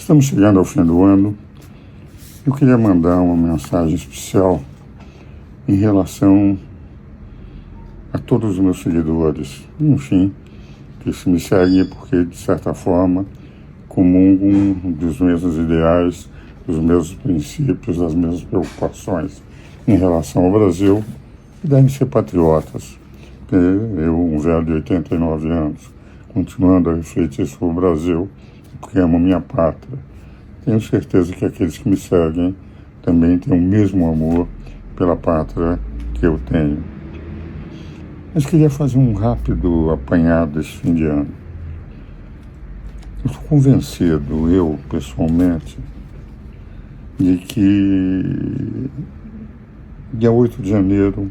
Estamos chegando ao fim do ano. Eu queria mandar uma mensagem especial em relação a todos os meus seguidores, enfim, que se me seguem porque, de certa forma, comungam dos mesmos ideais, dos mesmos princípios, das mesmas preocupações em relação ao Brasil e devem ser patriotas. Eu, um velho de 89 anos, continuando a refletir sobre o Brasil, porque amo minha pátria. Tenho certeza que aqueles que me seguem também têm o mesmo amor pela pátria que eu tenho. Mas queria fazer um rápido apanhado desse fim de ano. Eu estou convencido, eu pessoalmente, de que dia 8 de janeiro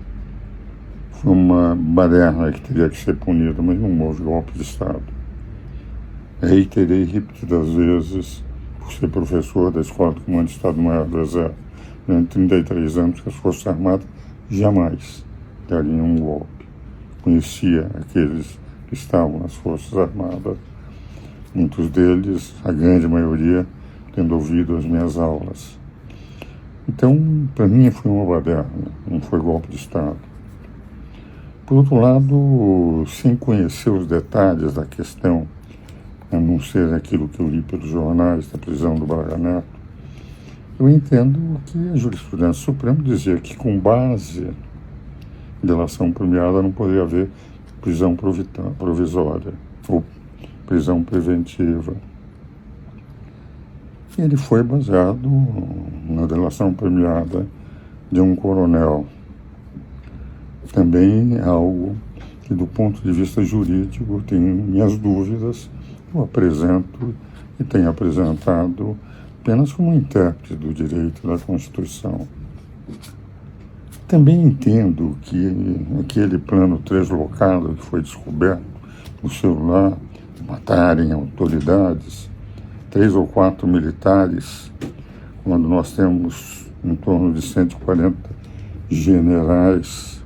foi uma baderna que teria que ser punida, mas não houve golpe de Estado. Reiterei repetidas vezes, por ser professor da Escola do Comando de Estado-Maior do Exército, durante 33 anos, que as Forças Armadas jamais dariam um golpe. Conhecia aqueles que estavam nas Forças Armadas, muitos deles, a grande maioria, tendo ouvido as minhas aulas. Então, para mim foi uma baderna, não foi golpe de Estado. Por outro lado, sem conhecer os detalhes da questão, a não ser aquilo que eu li pelos jornais da prisão do Braga Neto, eu entendo que a jurisprudência suprema dizia que, com base em delação premiada, não poderia haver prisão provisória ou prisão preventiva. E ele foi baseado na delação premiada de um coronel. Também algo que, do ponto de vista jurídico, tenho minhas dúvidas. Eu apresento e tenho apresentado apenas como intérprete do direito da Constituição. Também entendo que aquele plano translocado que foi descoberto no celular, matarem autoridades, 3 ou 4 militares, quando nós temos em torno de 140 generais,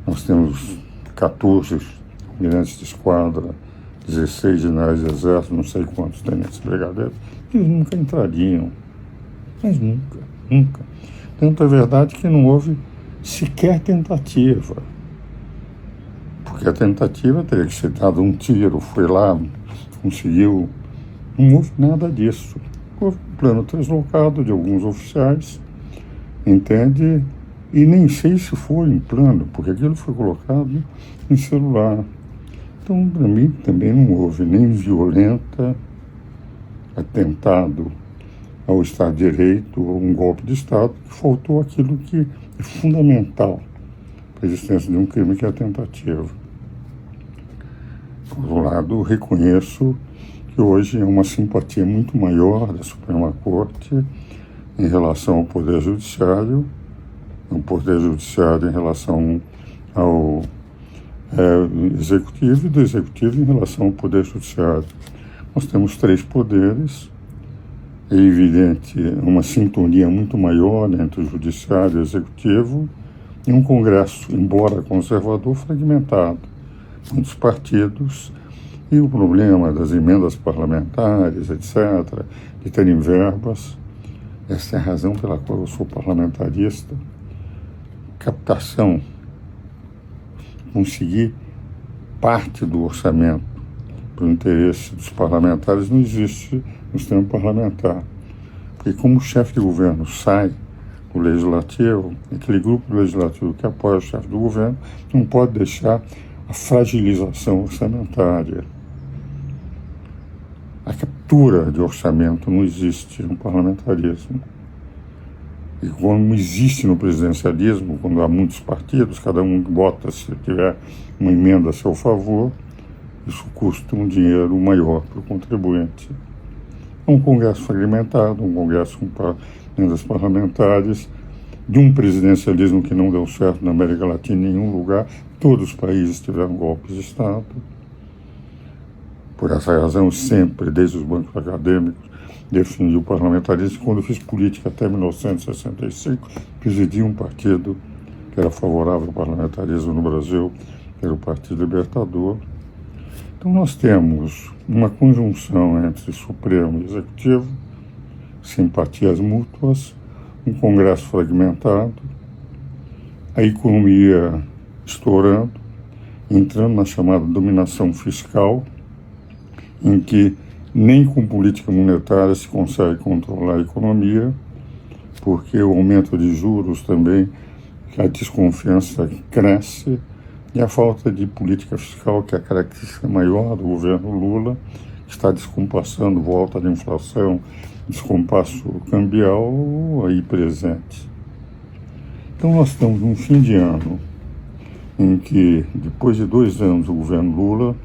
nós temos 14 almirantes de esquadra, 16 generais de exército, não sei quantos tenentes brigadeiros, eles nunca entrariam. Mas nunca. Tanto é verdade que não houve sequer tentativa. Porque a tentativa teria que ser dado um tiro, foi lá, conseguiu. Não houve nada disso. Houve um plano translocado de alguns oficiais, entende? E nem sei se foi em plano, porque aquilo foi colocado em celular. Então, para mim, também não houve nem violenta atentado ao Estado de Direito ou um golpe de Estado, que faltou aquilo que é fundamental para a existência de um crime, que é a tentativa. Por outro lado, reconheço que hoje é uma simpatia muito maior da Suprema Corte em relação ao Poder Judiciário, em relação ao Executivo e do Executivo em relação ao Poder Judiciário. Nós temos 3 poderes, é evidente uma sintonia muito maior entre o Judiciário e o Executivo e um Congresso, embora conservador, fragmentado, muitos partidos, e o problema das emendas parlamentares, etc., de terem verbas. Essa é a razão pela qual eu sou parlamentarista. Captação, conseguir parte do orçamento para o interesse dos parlamentares não existe no sistema parlamentar. Porque como o chefe de governo sai do legislativo, aquele grupo do legislativo que apoia o chefe do governo não pode deixar a fragilização orçamentária. A captura de orçamento não existe no parlamentarismo. E como existe no presidencialismo, quando há muitos partidos, cada um bota, se tiver uma emenda a seu favor, isso custa um dinheiro maior para o contribuinte. É um Congresso fragmentado, um Congresso com emendas parlamentares, de um presidencialismo que não deu certo na América Latina em nenhum lugar. Todos os países tiveram golpes de Estado. Por essa razão, sempre, desde os bancos acadêmicos, defendi o parlamentarismo. Quando eu fiz política até 1965, presidi um partido que era favorável ao parlamentarismo no Brasil, que era o Partido Libertador. Então nós temos uma conjunção entre Supremo e Executivo, simpatias mútuas, um Congresso fragmentado, a economia estourando, entrando na chamada dominação fiscal, em que nem com política monetária se consegue controlar a economia, porque o aumento de juros também, a desconfiança cresce, e a falta de política fiscal, que é a característica maior do governo Lula, que está descompassando volta da inflação, descompasso cambial aí presente. Então nós estamos num fim de ano em que, depois de 2 anos do governo Lula,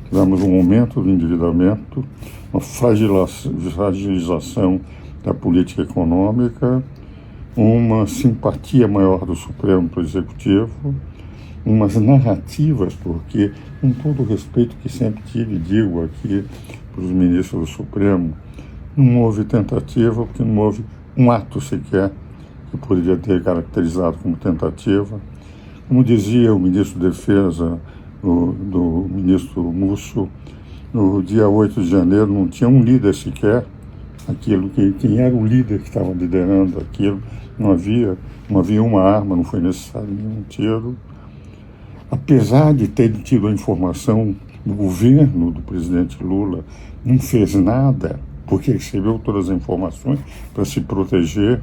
tivemos um aumento do endividamento, uma fragilização da política econômica, uma simpatia maior do Supremo para o Executivo, umas narrativas, porque, com todo o respeito que sempre tive e digo aqui para os ministros do Supremo, não houve tentativa, porque não houve um ato sequer que poderia ter caracterizado como tentativa. Como dizia o ministro da Defesa, do ministro Múcio, no dia 8 de janeiro não tinha um líder sequer, quem era o líder que estava liderando aquilo, não havia uma arma, não foi necessário nenhum tiro. Apesar de ter tido a informação do governo do presidente Lula, não fez nada, porque recebeu todas as informações para se proteger,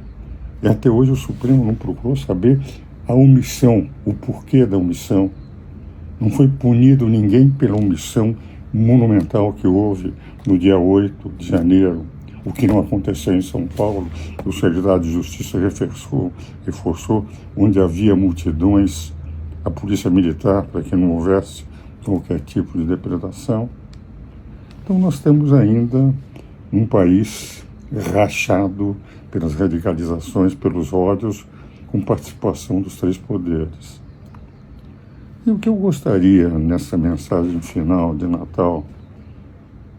e até hoje o Supremo não procurou saber a omissão, o porquê da omissão. Não foi punido ninguém pela omissão monumental que houve no dia 8 de janeiro, o que não aconteceu em São Paulo. O secretário de Justiça reforçou onde havia multidões, a polícia militar, para que não houvesse qualquer tipo de depredação. Então nós temos ainda um país rachado pelas radicalizações, pelos ódios, com participação dos 3 poderes. E o que eu gostaria nessa mensagem final de Natal,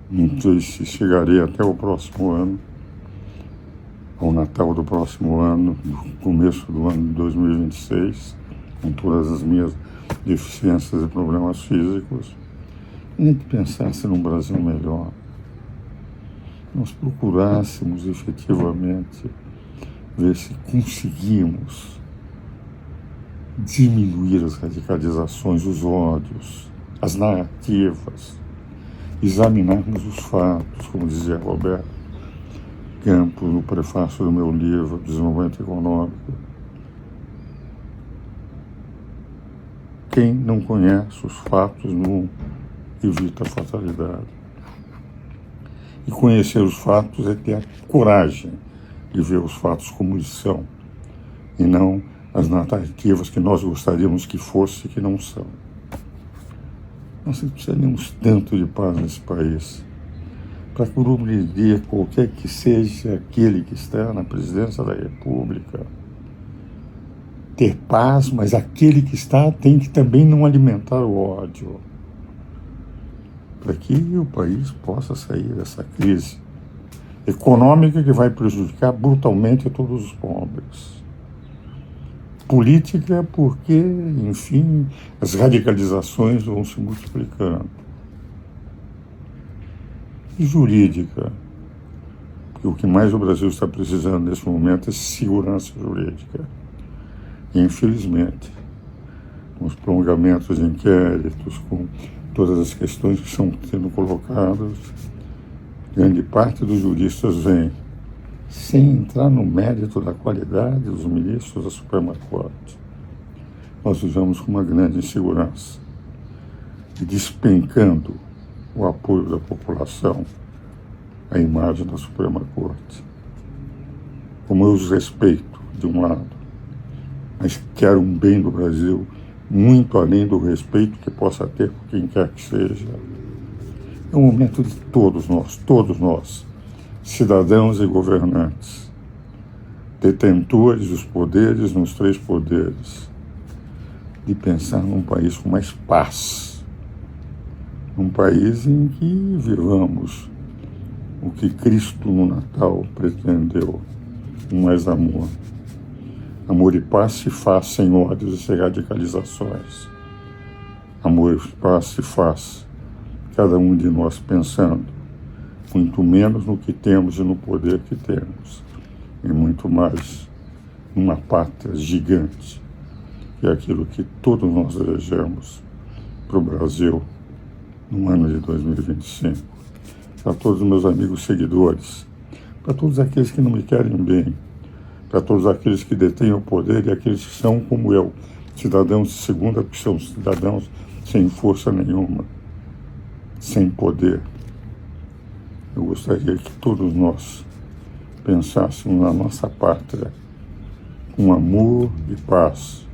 não sei se chegarei até o próximo ano, ao Natal do próximo ano, no começo do ano de 2026, com todas as minhas deficiências e problemas físicos, a gente pensasse num Brasil melhor. Nós procurássemos efetivamente ver se conseguimos diminuir as radicalizações, os ódios, as narrativas, examinarmos os fatos, como dizia Roberto Campos no prefácio do meu livro Desenvolvimento Econômico. Quem não conhece os fatos não evita a fatalidade. E conhecer os fatos é ter a coragem de ver os fatos como eles são, e não as narrativas que nós gostaríamos que fosse e que não são. Nós precisaríamos tanto de paz nesse país, para que o dia, qualquer que seja aquele que está na presidência da República, ter paz, mas aquele que está tem que também não alimentar o ódio, para que o país possa sair dessa crise econômica que vai prejudicar brutalmente a todos os pobres. Política porque, enfim, as radicalizações vão se multiplicando. E jurídica, porque o que mais o Brasil está precisando nesse momento é segurança jurídica. E, infelizmente, com os prolongamentos de inquéritos, com todas as questões que estão sendo colocadas, grande parte dos juristas vem sem entrar no mérito da qualidade dos ministros da Suprema Corte. Nós vivemos com uma grande insegurança e despencando o apoio da população à imagem da Suprema Corte. Como eu os respeito, de um lado, mas quero um bem do Brasil muito além do respeito que possa ter por quem quer que seja. É um momento de todos nós, cidadãos e governantes, detentores dos poderes nos 3 poderes, de pensar num país com mais paz, um país em que vivamos o que Cristo no Natal pretendeu, um mais amor. Amor e paz se faz sem ódios e sem radicalizações. Amor e paz se faz cada um de nós pensando muito menos no que temos e no poder que temos, e muito mais numa pátria gigante, que é aquilo que todos nós desejamos para o Brasil no ano de 2025. Para todos os meus amigos seguidores, para todos aqueles que não me querem bem, para todos aqueles que detêm o poder e aqueles que são como eu, cidadãos de segunda, que são cidadãos sem força nenhuma, sem poder. Eu gostaria que todos nós pensássemos na nossa pátria com amor e paz,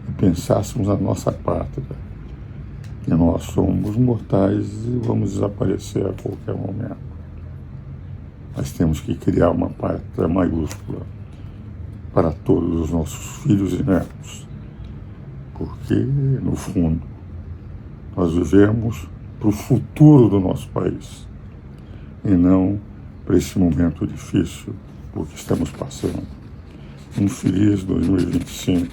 e pensássemos na nossa pátria, que nós somos mortais e vamos desaparecer a qualquer momento. Mas temos que criar uma pátria maiúscula para todos os nossos filhos e netos, porque, no fundo, nós vivemos para o futuro do nosso país e não para esse momento difícil por que estamos passando. Um feliz 2025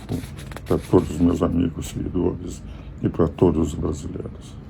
para todos os meus amigos seguidores e para todos os brasileiros.